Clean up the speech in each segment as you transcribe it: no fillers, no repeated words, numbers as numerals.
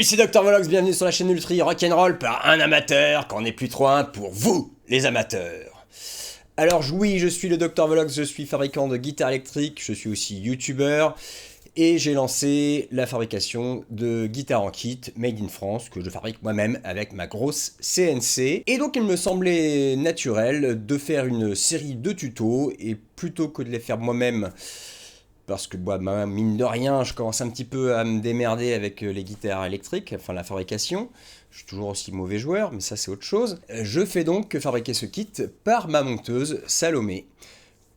c'est Dr Volox, bienvenue sur la chaîne Nutri Rock'n'Roll par un amateur, quand on n'est plus trop un pour vous, les amateurs. Alors oui, je suis le Dr Volox, je suis fabricant de guitares électriques, je suis aussi youtubeur, et j'ai lancé la fabrication de guitares en kit made in France, que je fabrique moi-même avec ma grosse CNC. Et donc il me semblait naturel de faire une série de tutos, et plutôt que de les faire moi-même, parce que moi, mine de rien, je commence un petit peu à me démerder avec les guitares électriques, enfin la fabrication. Je suis toujours aussi mauvais joueur, mais ça c'est autre chose. Je fais donc fabriquer ce kit par ma monteuse Salomé,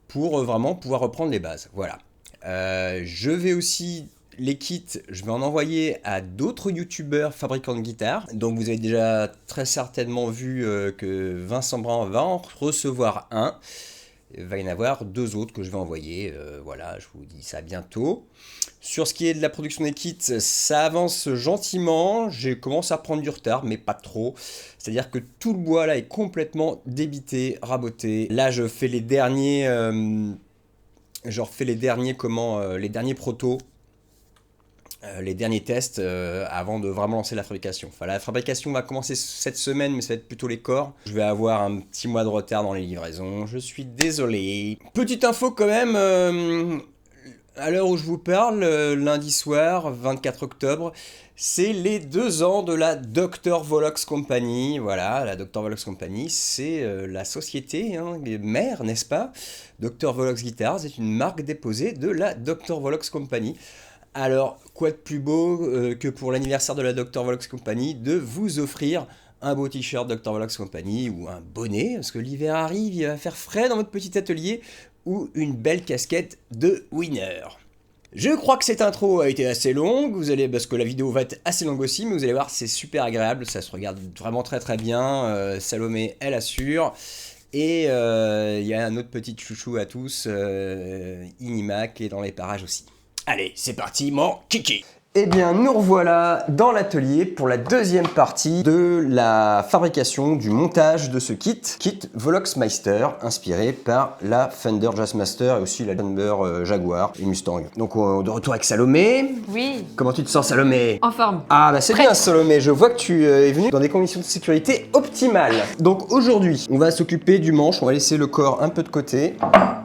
pour vraiment pouvoir reprendre les bases. Voilà. Je vais aussi, les kits, je vais en envoyer à d'autres youtubeurs fabricants de guitares. Donc vous avez déjà très certainement vu que Vincent Brand va en recevoir un. Il va y en avoir deux autres que je vais envoyer, voilà, je vous dis ça bientôt. Sur ce qui est de la production des kits, ça avance gentiment, j'ai commencé à prendre du retard, mais pas trop. C'est-à-dire que tout le bois là est complètement débité, raboté. Là je fais les derniers, les derniers protos. Les derniers tests avant de vraiment lancer la fabrication. Enfin, la fabrication va commencer cette semaine, mais ça va être plutôt les corps. Je vais avoir un petit mois de retard dans les livraisons, je suis désolé. Petite info quand même, à l'heure où je vous parle, lundi soir, 24 octobre, c'est les 2 ans de la Dr Volox Company. Voilà, la Dr Volox Company, c'est la société mère, n'est-ce pas? Dr Volox Guitars est une marque déposée de la Dr Volox Company. Alors, quoi de plus beau que pour l'anniversaire de la Dr Volox Company de vous offrir un beau t-shirt Dr Volox Company ou un bonnet, parce que l'hiver arrive, il va faire frais dans votre petit atelier, ou une belle casquette de winner. Je crois que cette intro a été assez longue, parce que la vidéo va être assez longue aussi, mais vous allez voir, c'est super agréable, ça se regarde vraiment très très bien, Salomé, elle assure. Et il y a un autre petit chouchou à tous, Inimac, qui est dans les parages aussi. Allez, c'est parti, mon kiki! Eh bien, nous revoilà dans l'atelier pour la deuxième partie de la fabrication, du montage de ce kit Voloxmeister, inspiré par la Fender Jazzmaster et aussi la Fender Jaguar et Mustang. Donc, de retour avec Salomé. Oui. Comment tu te sens, Salomé? En forme. Ah, bah c'est bien, Salomé. Je vois que tu es venue dans des conditions de sécurité optimales. Donc, aujourd'hui, on va s'occuper du manche. On va laisser le corps un peu de côté.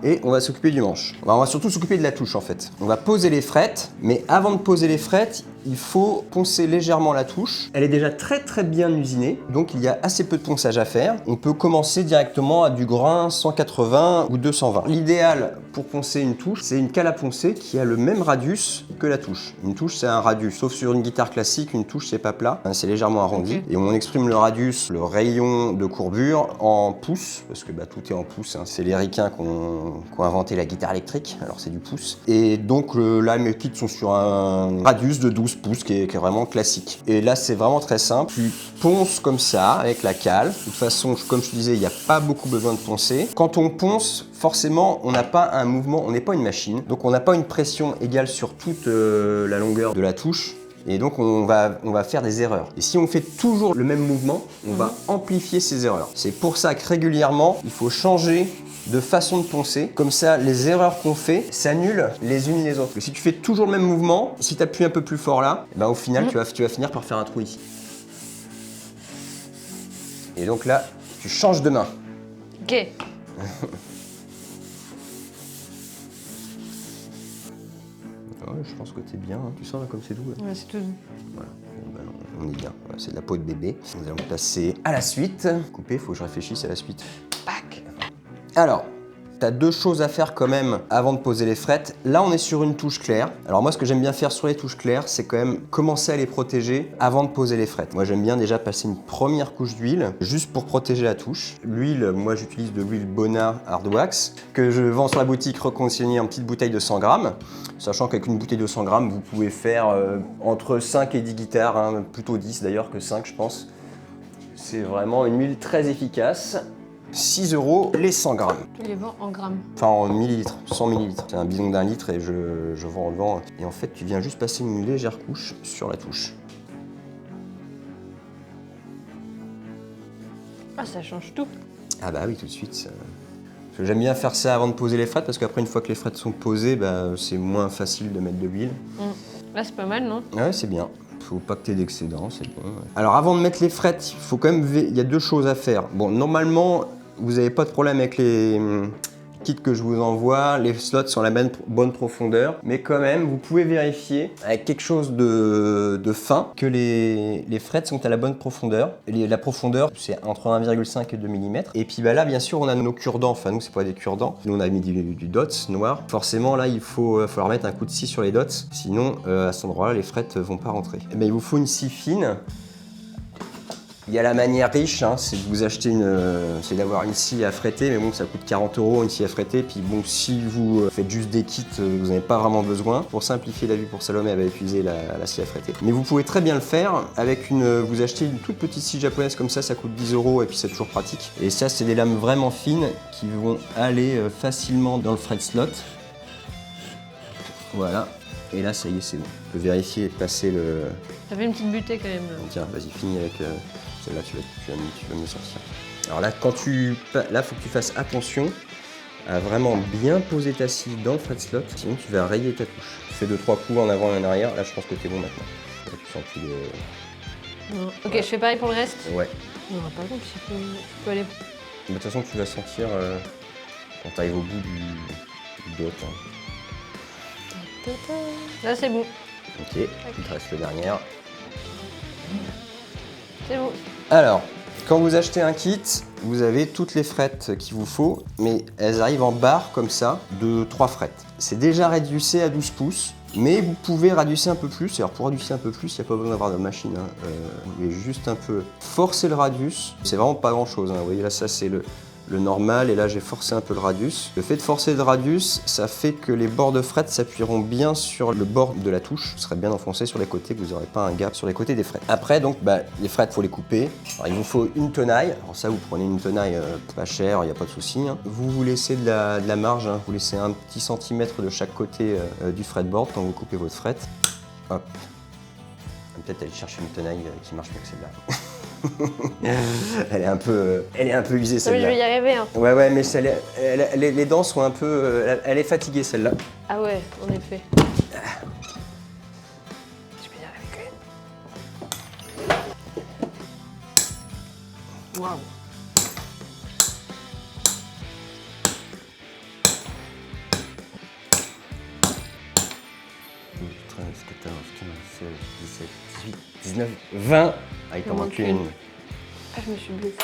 Et on va s'occuper du manche. On va surtout s'occuper de la touche en fait. On va poser les frettes, mais avant de poser les frettes, il faut poncer légèrement la touche. Elle est déjà très très bien usinée, donc il y a assez peu de ponçage à faire. On peut commencer directement à du grain 180 ou 220. L'idéal pour poncer une touche, c'est une cale à poncer qui a le même radius que la touche. Une touche c'est un radius, sauf sur une guitare classique, une touche c'est pas plat, c'est légèrement arrondi. Okay. Et on exprime le radius, le rayon de courbure en pouces, parce que tout est en pouces, c'est les ricains qui ont inventé la guitare électrique, alors c'est du pouce. Et donc là mes kits sont sur un radius de 12 pouces qui est vraiment classique. Et là c'est vraiment très simple, tu ponces comme ça avec la cale. De toute façon, comme je te disais, il n'y a pas beaucoup besoin de poncer. Quand on ponce, forcément on n'a pas un mouvement, on n'est pas une machine, donc on n'a pas une pression égale sur toute la longueur de la touche. Et donc on va faire des erreurs. Et si on fait toujours le même mouvement, on va amplifier ces erreurs. C'est pour ça que régulièrement, il faut changer de façon de poncer. Comme ça, les erreurs qu'on fait s'annulent les unes les autres. Et si tu fais toujours le même mouvement, si tu appuies un peu plus fort là, au final, tu vas finir par faire un trou ici. Et donc là, tu changes de main. Ok. Ouais, je pense que t'es bien, tu sens là comme c'est doux. Là. Ouais, c'est tout doux. Voilà, on est bien. Voilà, c'est de la peau de bébé. Nous allons passer à la suite. Couper, faut que je réfléchisse à la suite. Pac. Alors, tu as 2 choses à faire quand même avant de poser les frettes. Là, on est sur une touche claire. Alors moi, ce que j'aime bien faire sur les touches claires, c'est quand même commencer à les protéger avant de poser les frettes. Moi, j'aime bien déjà passer une première couche d'huile, juste pour protéger la touche. L'huile, moi, j'utilise de l'huile Bona Hard Wax, que je vends sur la boutique reconditionnée en petite bouteille de 100 grammes. Sachant qu'avec une bouteille de 100 grammes, vous pouvez faire entre 5 et 10 guitares, plutôt 10 d'ailleurs que 5, je pense. C'est vraiment une huile très efficace. 6 € les 100 grammes. Tu les vends en grammes? Enfin en millilitres, 100 millilitres. C'est un bidon d'1 litre et je vends en vent. Et en fait, tu viens juste passer une légère couche sur la touche. Ah, ça change tout. Ah bah oui, tout de suite. Ça... J'aime bien faire ça avant de poser les frettes parce qu'après, une fois que les frettes sont posées, c'est moins facile de mettre de l'huile. Là, c'est pas mal, non? Ouais, c'est bien. faut pas que tu aies d'excédent, c'est bon. Alors avant de mettre les frettes, il faut quand même il y a deux choses à faire. Bon, normalement, vous n'avez pas de problème avec les kits que je vous envoie, les slots sont à la bonne profondeur, mais quand même, vous pouvez vérifier avec quelque chose de fin que les frettes sont à la bonne profondeur. La profondeur, c'est entre 1,5 et 2 mm. Et puis bah là, bien sûr, on a nos cure-dents. Enfin, nous, c'est pas des cure-dents. Nous, on a mis du dots noir. Forcément, là, il faut leur mettre un coup de scie sur les dots. Sinon, à cet endroit-là, les frettes vont pas rentrer. Et ben, il vous faut une scie fine. Il y a la manière riche, hein, c'est de vous acheter c'est d'avoir une scie à frétter, mais bon, ça coûte 40 € une scie à frétter. Puis bon, si vous faites juste des kits, vous n'avez pas vraiment besoin. Pour simplifier la vie pour Salomé, elle va utiliser la scie à frétter. Mais vous pouvez très bien le faire avec vous achetez une toute petite scie japonaise comme ça coûte 10 € et puis c'est toujours pratique. Et ça, c'est des lames vraiment fines qui vont aller facilement dans le fret slot. Voilà. Et là, ça y est, c'est bon. On peut vérifier et passer le... Ça fait une petite butée quand même. Tiens, vas-y, finis avec celle-là, tu vas me sortir. Alors là, là, faut que tu fasses attention à vraiment bien poser ta scie dans le fret slot, sinon tu vas rayer ta touche. Tu fais 2-3 coups en avant et en arrière, là je pense que t'es bon maintenant. Là, tu sens qu'il est... Non. Ok, je fais pareil pour le reste. Ouais. Non, pas contre, tu peux aller. De toute façon, tu vas sentir quand tu arrives au bout du dot. Hein. Là, c'est bon. Ok, il te reste le dernier. C'est bon. Alors, quand vous achetez un kit, vous avez toutes les frettes qu'il vous faut, mais elles arrivent en barre comme ça, de 3 frettes. C'est déjà réducé à 12 pouces, mais vous pouvez radiusser un peu plus. Alors pour radiusser un peu plus, il n'y a pas besoin d'avoir de machine. Hein. Vous pouvez juste un peu forcer le radius. C'est vraiment pas grand chose. Hein. Vous voyez là, ça c'est le normal, et là j'ai forcé un peu le radius. Le fait de forcer le radius, ça fait que les bords de frettes s'appuieront bien sur le bord de la touche. Vous serez bien enfoncé sur les côtés, que vous n'aurez pas un gap sur les côtés des frettes. Après, donc, les frettes, il faut les couper. Alors, il vous faut une tenaille. Alors ça, vous prenez une tenaille pas chère, il n'y a pas de souci. Hein. Vous laissez de la marge, hein. Vous laissez un petit centimètre de chaque côté du fretboard quand vous coupez votre fret. Hop. Peut-être aller chercher une tenaille qui marche mieux que celle-là. Elle est un peu usée celle-là. Je vais y arriver. Hein. Ouais, mais les dents sont un peu... elle est fatiguée celle-là. Ah ouais, en effet. Je vais y arriver quand même. Waouh. 13, 14, 15, 16, 17, 18, 19, 20. Ah, il t'en manque une. Ah, je me suis blessée.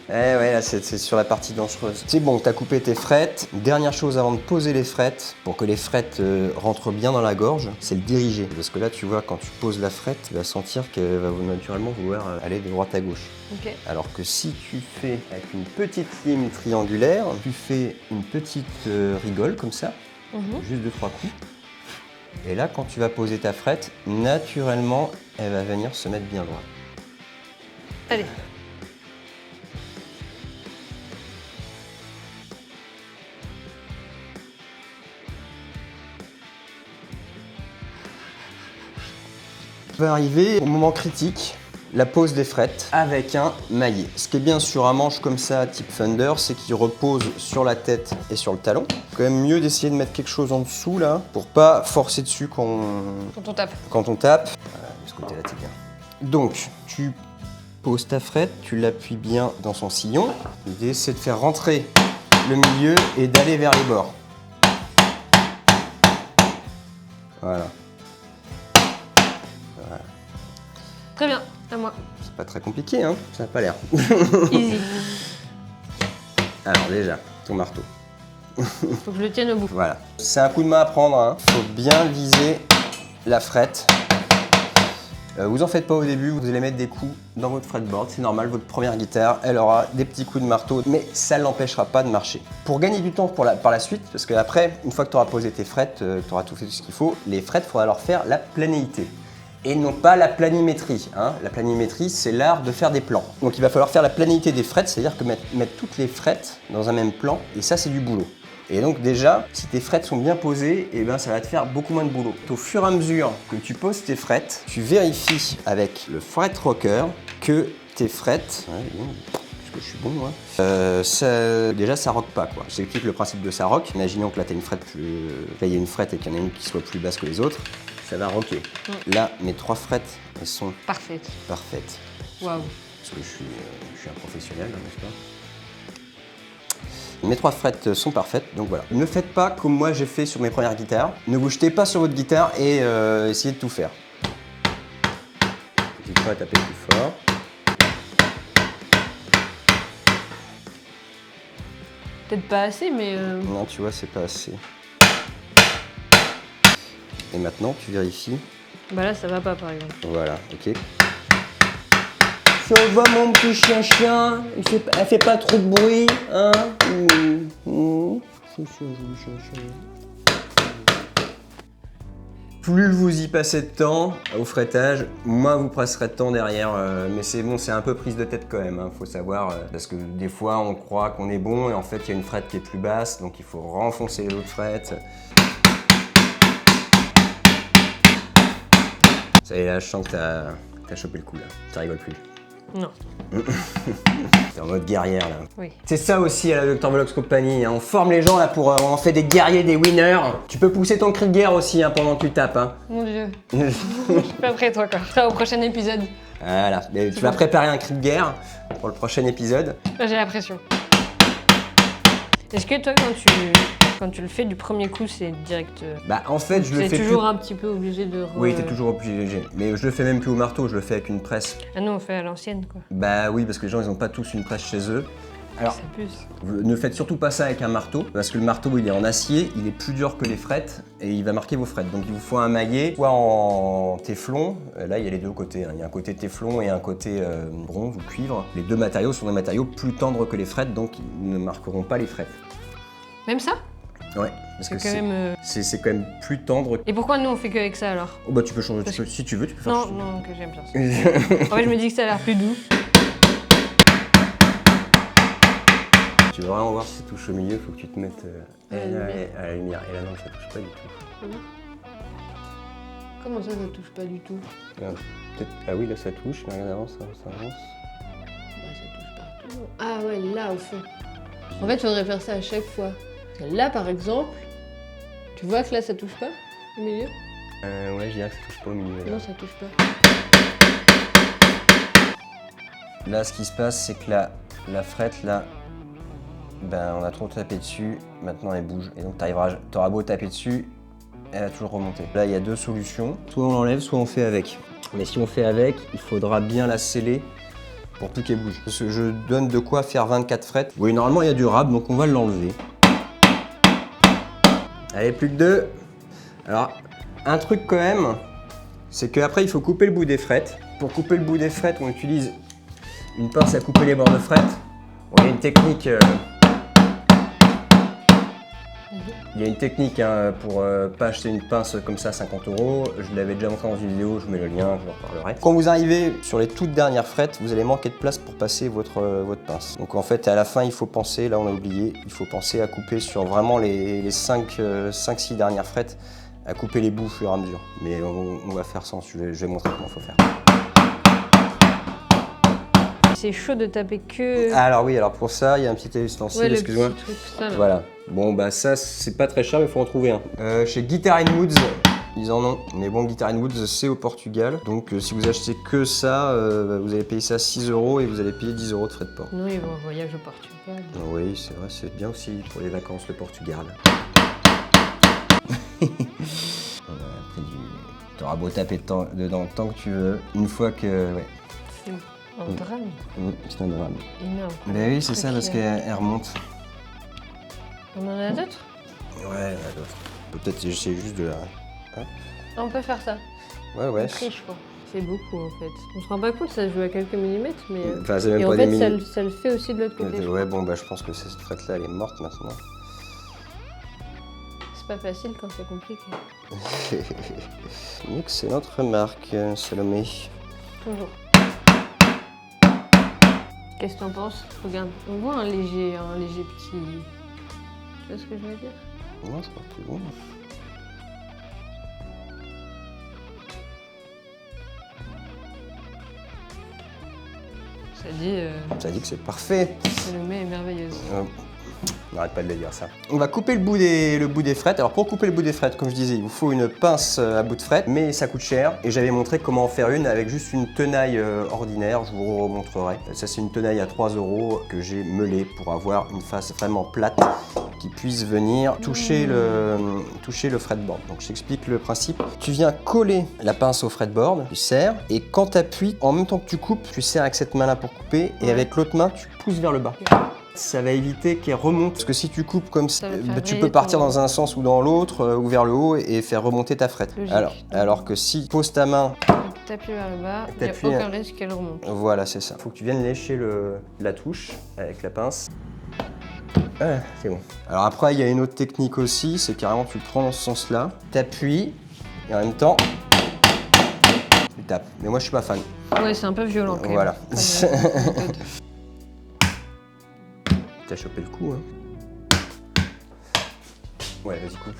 Eh ouais, là c'est sur la partie dangereuse. C'est bon, t'as coupé tes frettes. Dernière chose avant de poser les frettes, pour que les frettes rentrent bien dans la gorge, c'est le diriger. Parce que là, tu vois, quand tu poses la frette, tu vas sentir qu'elle va naturellement vouloir aller de droite à gauche. Okay. Alors que si tu fais avec une petite lime triangulaire, tu fais une petite rigole comme ça, juste 2-3 coups. Et là, quand tu vas poser ta frette, naturellement, elle va venir se mettre bien droit. Allez. On va arriver au moment critique, la pose des frettes avec un maillet. Ce qui est bien sur un manche comme ça, type Thunder, c'est qu'il repose sur la tête et sur le talon. Quand même mieux d'essayer de mettre quelque chose en dessous là, pour pas forcer dessus quand on tape. Voilà, de ce côté-là, t'es bien. Donc, tu poses ta frette, tu l'appuies bien dans son sillon. L'idée, c'est de faire rentrer le milieu et d'aller vers les bords. Voilà. Très bien, à moi. C'est pas très compliqué, hein, ça n'a pas l'air. Easy. Alors déjà, ton marteau. Faut que je le tienne au bout. Voilà. C'est un coup de main à prendre, hein. Faut bien viser la frette. Vous en faites pas au début, vous allez mettre des coups dans votre fretboard, c'est normal, votre première guitare, elle aura des petits coups de marteau, mais ça ne l'empêchera pas de marcher. Pour gagner du temps par la suite, parce qu'après, une fois que tu auras posé tes frettes, que tu auras tout fait ce qu'il faut, les frettes, il faudra leur faire la planéité. Et non pas la planimétrie. Hein. La planimétrie, c'est l'art de faire des plans. Donc il va falloir faire la planéité des frettes, c'est-à-dire que mettre toutes les frettes dans un même plan, et ça c'est du boulot. Et donc déjà, si tes frettes sont bien posées, eh ben, ça va te faire beaucoup moins de boulot. Au fur et à mesure que tu poses tes frettes, tu vérifies avec le fret rocker que tes frettes... Ouais, parce que je suis bon moi. Déjà ça rock pas quoi. Je t'explique le principe de ça rock. Imaginons que là t'as une frette là il y a une frette et qu'il y en a une qui soit plus basse que les autres. ça va rocker. Là, mes 3 frettes, elles sont Parfaite. parfaites. Waouh. Parce que je suis un professionnel, n'est-ce pas? Mes 3 frettes sont parfaites, donc voilà. Ne faites pas comme moi j'ai fait sur mes premières guitares. Ne vous jetez pas sur votre guitare et essayez de tout faire. N'hésitez pas à taper plus fort. Peut-être pas assez, mais... Non, tu vois, c'est pas assez. Et maintenant, tu vérifies. Bah là, ça va pas, par exemple. Voilà, ok. Ça va mon petit chien, elle fait pas trop de bruit, hein? Plus vous y passez de temps au frettage, moins vous passerez de temps derrière. Mais c'est bon, c'est un peu prise de tête quand même, hein, faut savoir. Parce que des fois, on croit qu'on est bon et en fait, il y a une frette qui est plus basse, donc il faut renfoncer les autres frettes. Ça y est, là, je sens que t'as chopé le coup, là. Ça rigole plus. Non. T'es en mode guerrière, là. Oui. C'est ça aussi à la Dr. Volox Company, hein. On forme les gens, là, on en fait des guerriers, des winners. Tu peux pousser ton cri de guerre aussi, hein, pendant que tu tapes, hein. Mon Dieu. Je suis pas prête encore. Ça au prochain épisode. Voilà. Mais tu vas préparer un cri de guerre pour le prochain épisode. Là, j'ai la pression. Est-ce que toi, quand tu le fais du premier coup, c'est direct... Bah, en fait, je le fais toujours plus... un petit peu obligé de... Oui, t'es toujours obligé. Mais je le fais même plus au marteau, je le fais avec une presse. Ah non, on fait à l'ancienne, quoi. Bah oui, parce que les gens, ils ont pas tous une presse chez eux. Alors, Ça puce. ne faites surtout pas ça avec un marteau, parce que le marteau, il est en acier, il est plus dur que les frettes, et il va marquer vos frettes. Donc il vous faut un maillet, soit en téflon, là il y a les deux côtés, hein. Il y a un côté téflon et un côté bronze ou cuivre. Les deux matériaux sont des matériaux plus tendres que les frettes, donc ils ne marqueront pas les frettes. Même ça? Ouais, parce que quand même... c'est quand même plus tendre. Et pourquoi nous, on fait qu'avec ça, alors? Oh bah tu peux changer, si tu veux, tu peux faire... Non, que j'aime bien ça. En fait, je me dis que ça a l'air plus doux. Tu veux vraiment voir si ça touche au milieu, il faut que tu te mettes à la lumière. Et là non, ça touche pas du tout. Comment ça touche pas du tout? Regarde, ah oui, là ça touche, mais regarde, avance. Bah ça touche partout. Ah ouais, là au fond. En fait, il faudrait faire ça à chaque fois. Parce que là, par exemple, tu vois que là, ça touche pas au milieu? Ouais, je dirais que ça touche pas au milieu. Là. Non, ça touche pas. Là, ce qui se passe, c'est que la frette, là, ben, on a trop tapé dessus, maintenant elle bouge. Et donc, t'auras beau taper dessus, elle va toujours remonter. Là, il y a deux solutions. Soit on l'enlève, soit on fait avec. Mais si on fait avec, il faudra bien la sceller pour plus qu'elle bouge. Parce que je donne de quoi faire 24 frettes. Oui, normalement, il y a du rab, donc on va l'enlever. Allez, plus que 2. Alors, un truc quand même, c'est qu'après, il faut couper le bout des frettes. Pour couper le bout des frettes, on utilise une pince à couper les bords de frettes. Bon, il y a une technique... Il y a une technique hein, pour pas acheter une pince comme ça à 50 €. Je l'avais déjà montré dans une vidéo, je vous mets le lien, je vous en reparlerai. Quand vous arrivez sur les toutes dernières frettes, vous allez manquer de place pour passer votre pince. Donc en fait, à la fin, il faut penser, là on a oublié, il faut penser à couper sur vraiment les 5-6 dernières frettes, à couper les bouts au fur et à mesure. Mais on va faire ça, je vais montrer comment il faut faire. C'est chaud de taper que... Alors oui, alors pour ça, il y a un petit ustensile, ouais, excuse-moi. Ça, voilà. Bon bah ça, c'est pas très cher, mais il faut en trouver un. Chez Guitar Woods, ils en ont. Mais bon, Guitar Woods, c'est au Portugal. Donc si vous achetez que ça, vous allez payer ça 6 € et vous allez payer 10 € de frais de port. Non, il va en voyage au Portugal. Oui, c'est vrai, c'est bien aussi pour les vacances, le Portugal. Après, t'auras beau taper dedans tant que tu veux. Une fois que... Ouais. C'est un drame. C'est un drame. Énorme. Mais oui, c'est ça, parce qu'elle remonte. On en a d'autres? Ouais, il y en a d'autres. Peut-être j'essaie juste de la... Hein On peut faire ça. Ouais. On triche, quoi. C'est beaucoup, en fait. On se rend pas compte, ça se joue à quelques millimètres, mais... Enfin, c'est même et pas en des fait, millimètres. ça le fait aussi de l'autre côté. Ouais, bon, bah je pense que cette frette-là, elle est morte maintenant. C'est pas facile quand c'est compliqué. Une excellente remarque, Salomé. Toujours. Qu'est-ce que t'en penses? Regarde, on voit un léger petit... Tu vois ce que je veux dire? Non, c'est pas tout bon. Ça dit... Ça dit que c'est parfait. Salomé est merveilleuse. On n'arrête pas de le dire ça. On va couper le bout des frettes. Alors pour couper le bout des frettes, comme je disais, il vous faut une pince à bout de frettes, mais ça coûte cher. Et j'avais montré comment en faire une avec juste une tenaille ordinaire, je vous remontrerai. Ça c'est une tenaille à 3 € que j'ai meulée pour avoir une face vraiment plate qui puisse venir toucher le fretboard. Donc je t'explique le principe. Tu viens coller la pince au fretboard, tu serres, et quand tu appuies, en même temps que tu coupes, tu serres avec cette main-là pour couper, et avec l'autre main, tu pousses vers le bas. Ça va éviter qu'elle remonte, parce que si tu coupes comme ça, tu peux partir dans un sens ou dans l'autre, ou vers le haut, et faire remonter ta frette. Alors que si tu poses ta main, t'appuies vers le bas, il n'y a aucun risque qu'elle remonte. Voilà, c'est ça. Faut que tu viennes lécher la touche avec la pince. Ah, c'est bon. Alors après, il y a une autre technique aussi, c'est carrément tu le prends dans ce sens-là, t'appuies, et en même temps, tu tapes. Mais moi, je suis pas fan. Ouais, c'est un peu violent quand même. Voilà. T'as chopé le coup, hein. Ouais, vas-y, coupe.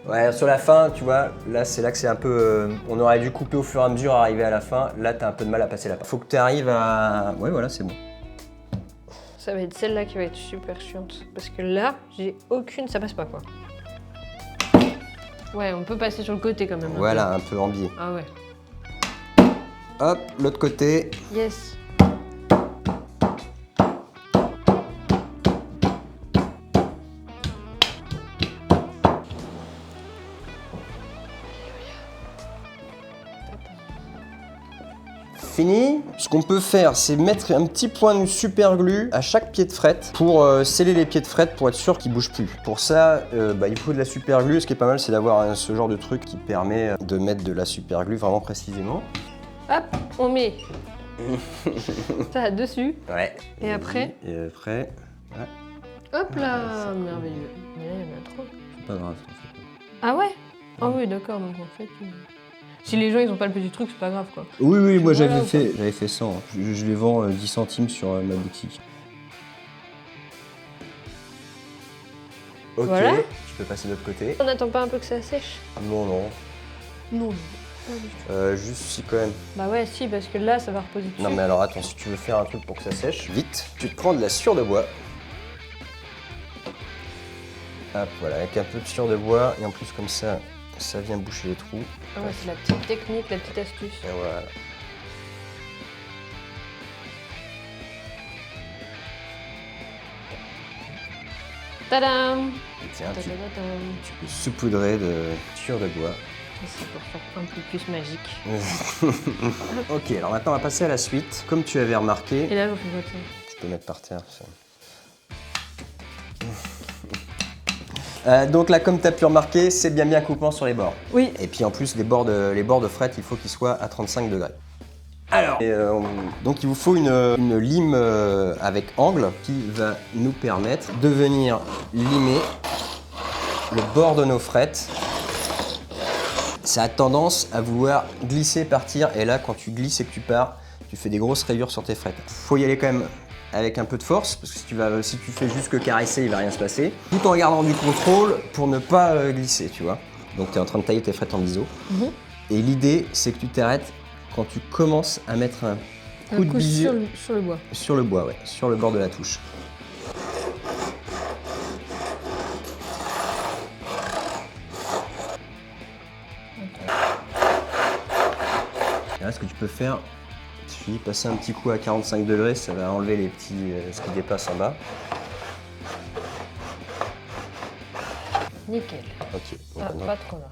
Ouais, sur la fin, tu vois, là, c'est là que c'est un peu... on aurait dû couper au fur et à mesure, arriver à la fin. Là, t'as un peu de mal à passer la pince. Faut que tu arrives à... Ouais, voilà, c'est bon. Ça va être celle-là qui va être super chiante. Parce que là, j'ai aucune... Ça passe pas, quoi. Ouais, on peut passer sur le côté quand même. Voilà, un peu en biais. Ah ouais. Hop, l'autre côté. Yes. Fini. Ce qu'on peut faire, c'est mettre un petit point de super glue à chaque pied de frette pour sceller les pieds de frette pour être sûr qu'ils ne bougent plus. Pour ça, il faut de la super glue. Ce qui est pas mal, c'est d'avoir ce genre de truc qui permet de mettre de la super glue vraiment précisément. Hop, on met ça dessus. Ouais. Et après Et après, voilà. Hop là, merveilleux. Mais là, il y en a trop. C'est pas grave, t'en fais pas. Ah ouais? Ah oui, d'accord, donc en fait... Si les gens ils ont pas le petit truc, c'est pas grave quoi. Oui, moi Voilà, j'avais fait 100. Je les vends 10 centimes sur ma boutique. Ok, Voilà. je peux passer de l'autre côté. On n'attend pas un peu que ça sèche? Non. Non. Juste si quand même. Bah ouais, si, parce que là, ça va reposer dessus. Non mais alors attends, si tu veux faire un truc pour que ça sèche, vite, tu te prends de la sciure de bois. Hop, voilà, avec un peu de sciure de bois, et en plus comme ça vient boucher les trous. Ah ouais, c'est la petite technique, la petite astuce. Et voilà. Tadam! Tiens, tu Tadadadam. peux saupoudrer de sciure de bois. C'est pour faire un peu plus magique. Ok, alors maintenant on va passer à la suite. Comme tu avais remarqué, Et là, j'en fais quoi de ça? tu peux mettre par terre ça. Donc là, comme tu as pu remarquer, c'est bien coupant sur les bords. Oui. Et puis en plus, les bords de fret, il faut qu'ils soient à 35 degrés. Alors, donc il vous faut une lime avec angle qui va nous permettre de venir limer le bord de nos frettes. Ça a tendance à vouloir glisser, partir, et là, quand tu glisses et que tu pars, tu fais des grosses rayures sur tes frettes. Faut y aller quand même avec un peu de force, parce que si tu fais juste que caresser, il va rien se passer, tout en gardant du contrôle pour ne pas glisser, tu vois. Donc tu es en train de tailler tes frettes en biseau. Et l'idée, c'est que tu t'arrêtes quand tu commences à mettre un coup de biseau sur le bois. Sur le bois, ouais, sur le bord de la touche. Et là, ce que tu peux faire, il suffit de passer un petit coup à 45 degrés, ça va enlever les petits, ce qui dépasse en bas. Nickel. Ok. Bon, Ah, maintenant- pas trop là.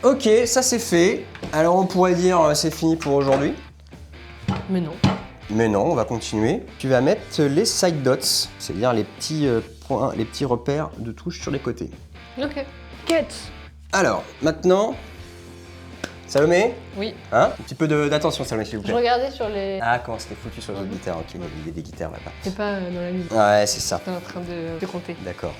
Ok, ça c'est fait. Alors on pourrait dire c'est fini pour aujourd'hui. Mais non. Mais non, on va continuer. Tu vas mettre les side dots, c'est-à-dire les petits points, les petits repères de touche sur les côtés. Ok. Quête. Alors, maintenant, Salomé, Oui. hein, un petit peu d'attention Salomé s'il vous Je plaît. regardais sur les... Ah, comment c'était foutu sur les autres guitares, ok, il y a des guitares là-bas. C'est pas dans la musique. Ouais, c'est ça. T'es en train de compter. D'accord.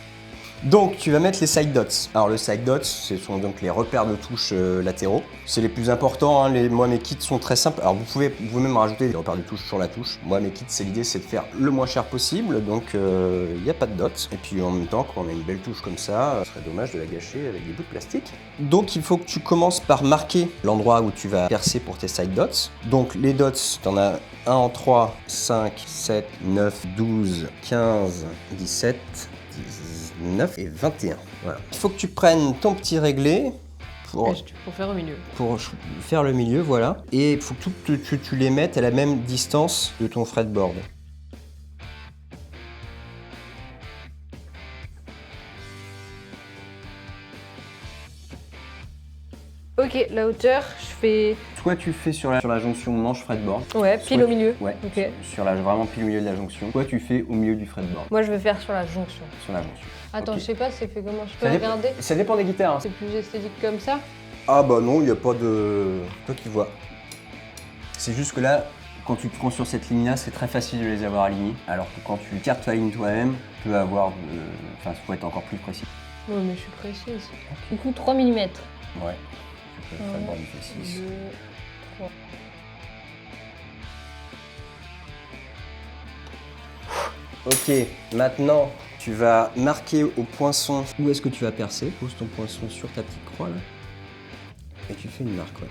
Donc tu vas mettre les side dots. Alors le side dots, ce sont donc les repères de touche latéraux. C'est les plus importants, hein. Moi mes kits sont très simples. Alors vous pouvez même rajouter des repères de touche sur la touche. Moi mes kits, l'idée c'est de faire le moins cher possible, donc il n'y a pas de dots. Et puis en même temps, quand on a une belle touche comme ça, ce serait dommage de la gâcher avec des bouts de plastique. Donc il faut que tu commences par marquer l'endroit où tu vas percer pour tes side dots. Donc les dots, tu en as 1 en 3, 5, 7, 9, 12, 15, 17, 19 et 21. Voilà. Il faut que tu prennes ton petit réglé pour faire au milieu. Pour faire le milieu, voilà. Et il faut que tu les mettes à la même distance de ton fretboard. Ok, la hauteur, je fais... Soit tu fais sur la jonction manche fretboard. Ouais, pile au milieu. Ouais, ok. Vraiment pile au milieu de la jonction. Soit tu fais au milieu du fretboard. Moi, je vais faire sur la jonction. Sur la jonction. Attends, Ok. je sais pas, c'est fait comment. Je peux regarder. Ça dépend des guitares. Hein. C'est plus esthétique comme ça. Ah bah non, il n'y a pas de... Toi qui vois. C'est juste que là, quand tu te prends sur cette ligne-là, c'est très facile de les avoir alignés. Alors que quand tu cartes ta ligne toi-même, tu peux avoir... Enfin, ça peut être encore plus précis. Ouais, mais je suis précise. Du coup, 3 mm. Ouais. Le fretboard, il fait 6. 2, 3. Ok, maintenant tu vas marquer au poinçon où est-ce que tu vas percer. Pose ton poinçon sur ta petite croix là. Et tu fais une marque, ouais.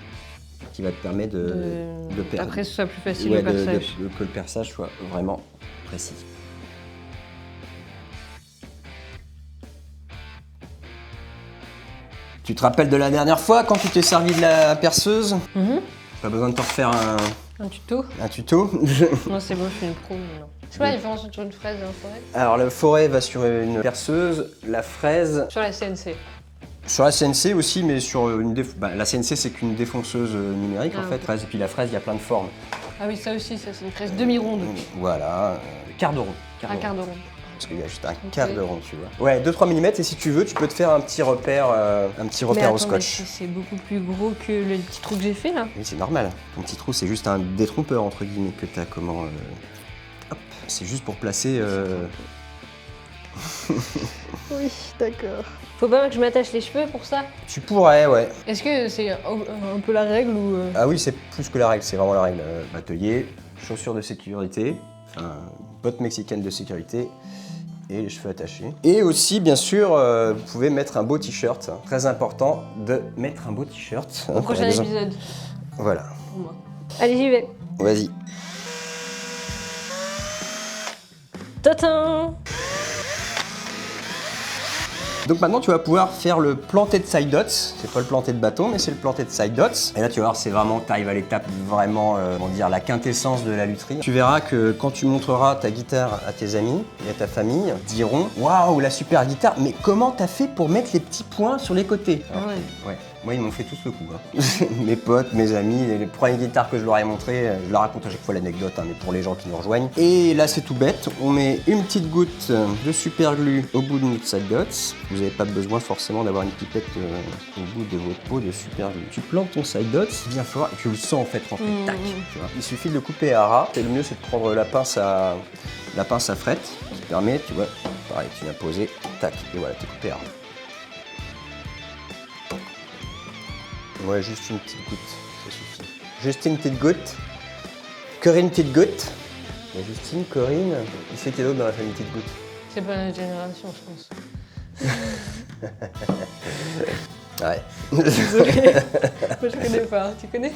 Qui va te permettre de perdre. Après, ce soit plus facile Ouais, le perçage. que le perçage soit vraiment précis. Tu te rappelles de la dernière fois quand tu t'es servi de la perceuse? Pas besoin de te refaire Un tuto. un tuto. Non, c'est bon, je suis une pro maintenant. C'est quoi la différence entre une fraise et un forêt? Alors la forêt va sur une perceuse, la fraise Sur la CNC. sur la CNC aussi, mais sur une la CNC c'est qu'une défonceuse numérique en fait. Ok. Fraise, et puis la fraise il y a plein de formes. Ah oui, ça aussi, ça c'est une fraise demi-ronde. Voilà, quart de rond. Un quart de ronde. Parce qu'il y a juste un quart de rond, tu vois. Ouais, 2-3 mm et si tu veux, tu peux te faire un petit repère au scotch. C'est beaucoup plus gros que le petit trou que j'ai fait là. Oui, c'est normal. Ton petit trou, c'est juste un détrompeur entre guillemets que t'as comment. Hop, c'est juste pour placer. Oui, d'accord. Faut pas que je m'attache les cheveux pour ça. Tu pourrais, ouais. Est-ce que c'est un peu la règle ou... Ah oui, c'est plus que la règle, c'est vraiment la règle. Atelier, chaussures de sécurité, enfin, bottes mexicaines de sécurité et les cheveux attachés. Et aussi, bien sûr, vous pouvez mettre un beau t-shirt. Très important de mettre un beau t-shirt. Au prochain épisode. Voilà. Pour moi. Allez, j'y vais. Vas-y. Tatin. Donc maintenant tu vas pouvoir faire le planté de side dots. C'est pas le planté de bâton mais c'est le planté de side dots. Et là tu vas voir, c'est vraiment, tu arrives à l'étape vraiment, comment dire, la quintessence de la lutherie. Tu verras que quand tu montreras ta guitare à tes amis et à ta famille, ils diront waouh la super guitare, mais comment t'as fait pour mettre les petits points sur les côtés? Ah ouais. Ouais. Moi, ils m'ont fait tous le coup. Hein. Mes potes, mes amis, les premières guitares que je leur ai montrées, je leur raconte à chaque fois l'anecdote, hein, mais pour les gens qui nous rejoignent. Et là, c'est tout bête. On met une petite goutte de super glue au bout de notre side dots. Vous n'avez pas besoin forcément d'avoir une pipette au bout de votre pot de super glue. Tu plantes ton side dots bien fort et tu le sens en fait rentrer. Tac. Tu vois. Il suffit de le couper à ras. Et le mieux, c'est de prendre la pince à frette qui permet, tu vois, pareil, tu viens poser, tac, et voilà, t'es coupé à ras. Ouais, juste une petite goutte, ça suffit. Juste une petite goutte. Corinne, petite goutte. Il y a Justine, Corinne. Il sait qu'il y a d'autres dans la famille petite goutte. C'est pas notre génération, je pense. Ouais. Désolée. Moi, je connais pas. Tu connais?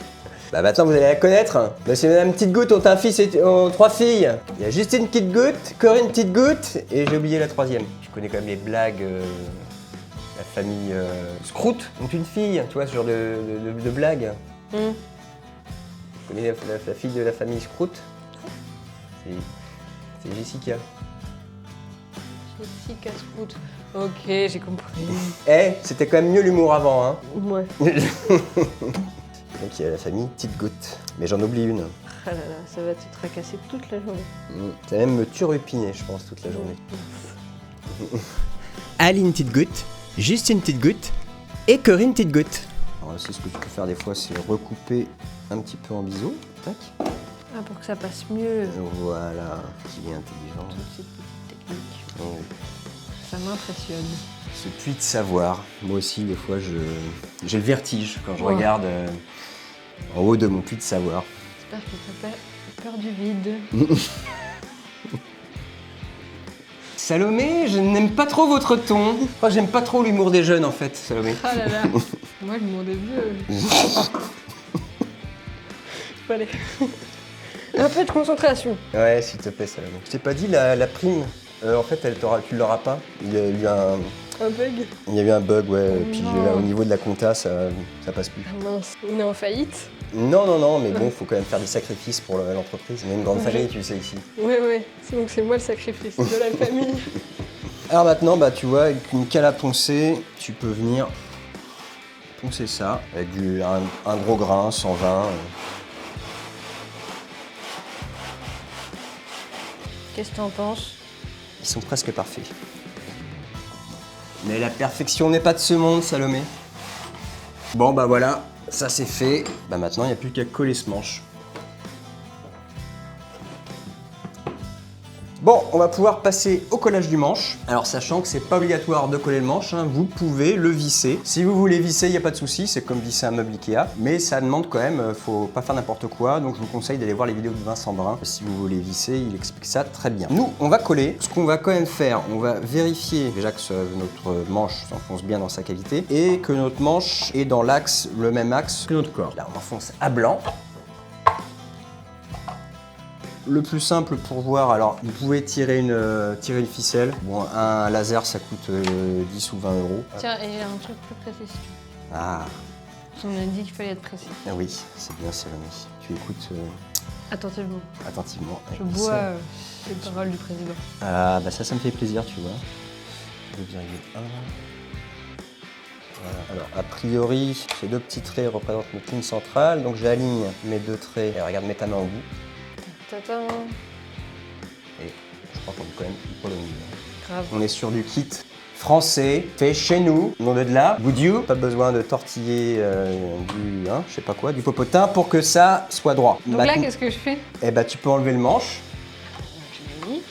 Bah maintenant vous allez la connaître. Monsieur et Madame Petite Goutte ont un fils et ont 3 filles. Il y a Justine Petite Goutte, Corinne Petite Goutte et j'ai oublié la 3e. Je connais quand même les blagues. La famille Scrout ont une fille, tu vois, ce genre de blague. Tu connais la fille de la famille Scrout? C'est Jessica. Jessica Sprout. Ok, j'ai compris. Eh, c'était quand même mieux l'humour avant, hein. Ouais. Donc il y a la famille Petite Goutte. Mais j'en oublie une. Ah là là, ça va te tracasser toute la journée. Ça va même me turlupiner, je pense, toute la journée. Aline Petite Goutte, Justine Petite Goutte et Corinne Petite Goutte. Alors c'est ce que tu peux faire des fois, c'est recouper un petit peu en biseau. Tac. Ah, pour que ça passe mieux. Voilà, qui est intelligent. Toutes ces petites techniques. Oui. sa main précieuse. Ce puits de savoir. Moi aussi, des fois, j'ai le vertige quand je Ouais. regarde en haut de mon puits de savoir. J'espère que t'as pas peur du vide. Salomé, je n'aime pas trop votre ton. Enfin, j'aime pas trop l'humour des jeunes, en fait, Salomé. Ah là là. Moi, je m'en ai vu. Allez. Un peu de concentration. Ouais, s'il te plaît, Salomé. Je t'ai pas dit, la prime, en fait, tu l'auras pas. Il y a eu Un bug. un bug, ouais. Oh Puis non. au niveau de la compta, ça passe plus. Ah mince, on est en faillite. Non, mais bon, faut quand même faire des sacrifices pour l'entreprise. On est une grande famille, tu sais, ici. Ouais, donc c'est moi le sacrifice de la famille. Alors maintenant, bah tu vois, avec une cale à poncer, tu peux venir poncer ça avec un gros grain, 120. Qu'est-ce que t'en penses? Ils sont presque parfaits. Mais la perfection n'est pas de ce monde, Salomé. Bon, bah voilà, ça c'est fait. Bah maintenant, il n'y a plus qu'à coller ce manche. Bon, on va pouvoir passer au collage du manche. Alors sachant que c'est pas obligatoire de coller le manche, hein, vous pouvez le visser. Si vous voulez visser, il n'y a pas de souci, c'est comme visser un meuble Ikea. Mais ça demande quand même, faut pas faire n'importe quoi, donc je vous conseille d'aller voir les vidéos de Vincent Brun. Si vous voulez visser, il explique ça très bien. Nous, on va coller. Ce qu'on va quand même faire, on va vérifier déjà que notre manche s'enfonce bien dans sa cavité et que notre manche est dans l'axe, le même axe que notre corps. Là, on enfonce à blanc. Le plus simple pour voir, alors vous pouvez tirer une ficelle. Bon, un laser ça coûte 10 ou 20 euros. Tiens, et un truc plus précis si tu veux. Ah, On a dit qu'il fallait être précis. oui, c'est bien Salomé. Tu écoutes Attentivement. attentivement. Je Ouais, bois ça- les paroles du président. Ah, bah ça me fait plaisir, tu vois. 2,1. Voilà. Alors, a priori, ces deux petits traits représentent notre ligne centrale, donc j'aligne mes deux traits. Et regarde, mets ta main au bout. Tata. Et je crois qu'on est quand même pas le milieu. Grave. On est sur du kit français, fait chez nous, nom de là, Boudiou. Pas besoin de tortiller je sais pas quoi, du popotin pour que ça soit droit. Donc là, Maintenant- qu'est-ce que je fais? Eh ben, tu peux enlever le manche. Je l'ai mis.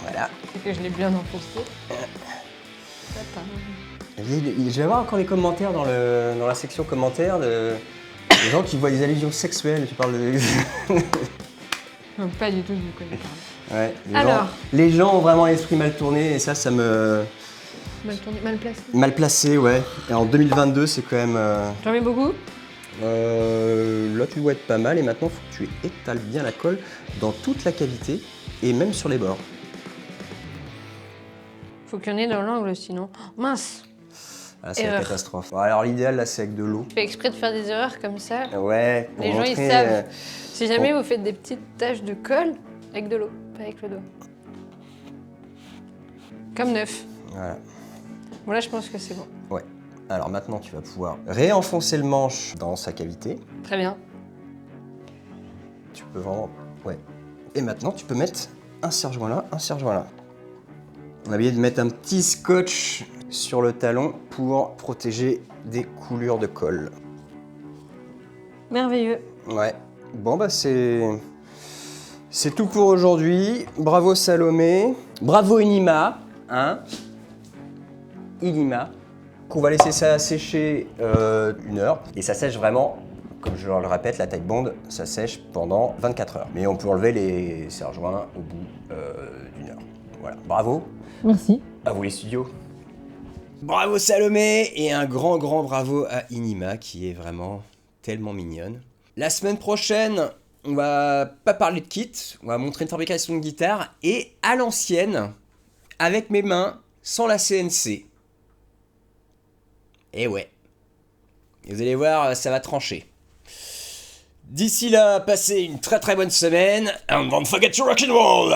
Voilà. Et que je l'ai bien enfoncé. Tata. Je vais avoir encore les commentaires dans la section commentaires de des gens qui voient des allusions sexuelles. Tu parles de. Non, pas du tout, je vous connais pas. Ouais. Alors. Les gens ont vraiment l'esprit mal tourné et ça me. Mal tourné, mal placé. Mal placé, ouais. Et en 2022, c'est quand même. J'en mets beaucoup? Là, tu dois être pas mal et maintenant, il faut que tu étales bien la colle dans toute la cavité et même sur les bords. Faut qu'il y en ait dans l'angle sinon. Oh, mince! Ah, c'est la Erreur. catastrophe. Bon, alors, l'idéal, là, c'est avec de l'eau. Je fais exprès de faire des erreurs comme ça. Ouais, pour Les gens, montrer, ils savent. Si jamais vous faites des petites taches de colle, avec de l'eau, pas avec le doigt. Comme neuf. Voilà. Bon là, je pense que c'est bon. Ouais. Alors maintenant, tu vas pouvoir réenfoncer le manche dans sa cavité. Très bien. Tu peux vraiment... Ouais. Et maintenant, tu peux mettre un serre-joint là, un serre-joint là. On a oublié de mettre un petit scotch sur le talon pour protéger des coulures de colle. Merveilleux. Ouais. Bon, bah c'est tout pour aujourd'hui. Bravo Salomé. Bravo Inima. Hein Inima. On va laisser ça sécher 1 heure. Et ça sèche vraiment, comme je le répète, la taille bonde, ça sèche pendant 24 heures. Mais on peut enlever les serre-joints au bout d'1 heure. Voilà. Bravo. Merci. À vous les studios. Bravo Salomé et un grand bravo à Inima qui est vraiment tellement mignonne. La semaine prochaine, on va pas parler de kit, on va montrer une fabrication de guitare et à l'ancienne, avec mes mains, sans la CNC. Et ouais. Et vous allez voir, ça va trancher. D'ici là, passez une très bonne semaine and don't forget to rock and roll.